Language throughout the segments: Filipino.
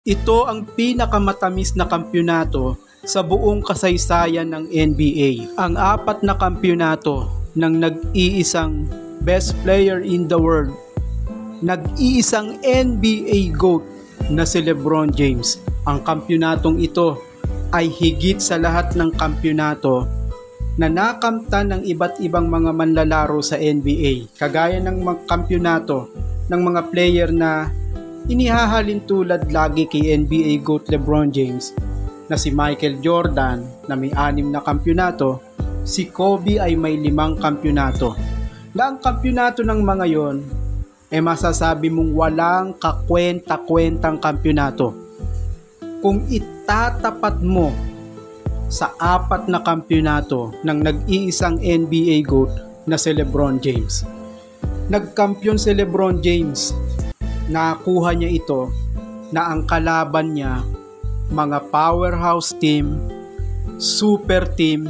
Ito ang pinakamatamis na kampyonato sa buong kasaysayan ng NBA. Ang 4 na kampyonato ng nag-iisang best player in the world, nag-iisang NBA GOAT na si LeBron James. Ang kampyonatong ito ay higit sa lahat ng kampyonato na nakamtan ng iba't ibang mga manlalaro sa NBA, kagaya ng mga kampyonato ng mga player na inihahalin tulad lagi kay NBA GOAT LeBron James na si Michael Jordan na may 6 na kampyonato, si Kobe ay may 5 kampyonato. Na ang kampyonato ng mga yon ay masasabi mong walang kakwenta-kwentang kampyonato. Kung itatapat mo sa 4 na kampyonato ng nag-iisang NBA GOAT na si LeBron James. Nagkampyon si LeBron James, nakuha niya ito na ang kalaban niya mga powerhouse team, super team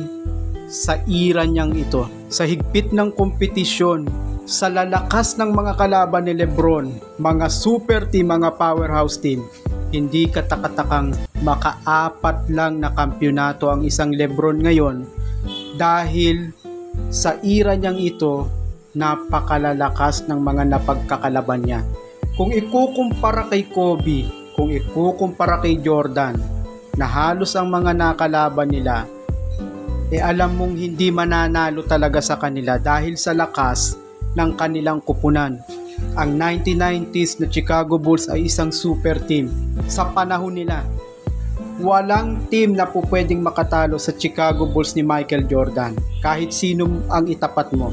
sa era niyang ito. Sa higpit ng kompetisyon, sa lalakas ng mga kalaban ni LeBron, mga super team, mga powerhouse team, hindi katakatakang maka-4 lang na kampyonato ang isang LeBron ngayon dahil sa era niyang ito, napakalalakas ng mga napagkakalaban niya. Kung ikukumpara kay Kobe, kung ikukumpara kay Jordan, na halos ang mga nakalaban nila, alam mong hindi mananalo talaga sa kanila dahil sa lakas ng kanilang kupunan. Ang 1990s na Chicago Bulls ay isang super team. Sa panahon nila, walang team na po pwedeng makatalo sa Chicago Bulls ni Michael Jordan, kahit sino ang itapat mo.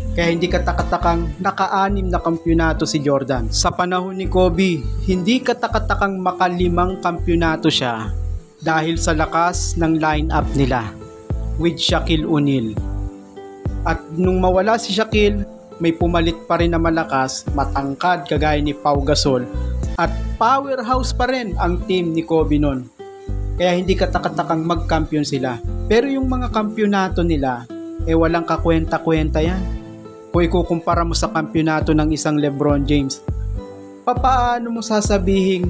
Kaya hindi katakatakang naka-6 na kampyonato si Jordan. Sa panahon ni Kobe, hindi katakatakang maka-5 kampyonato siya dahil sa lakas ng lineup nila with Shaquille O'Neal. At nung mawala si Shaquille, may pumalit pa rin na malakas, matangkad kagaya ni Pau Gasol, at powerhouse pa rin ang team ni Kobe nun. Kaya hindi katakatakang magkampiyon sila. Pero yung mga kampyonato nila, walang kakwenta-kwenta yan. Kung ikukumpara mo sa kampyonato ng isang LeBron James, papaano mo sasabihing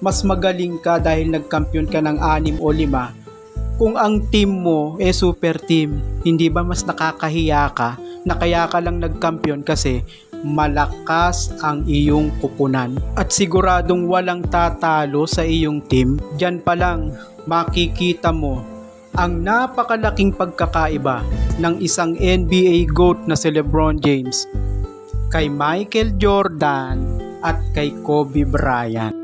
mas magaling ka dahil nagkampiyon ka ng 6 o 5 kung ang team mo super team? Hindi ba mas nakakahiya ka na kaya ka lang nagkampiyon kasi malakas ang iyong kupunan at siguradong walang tatalo sa iyong team? Diyan pa lang makikita mo ang napakalaking pagkakaiba ng isang NBA GOAT na si LeBron James kay Michael Jordan at kay Kobe Bryant.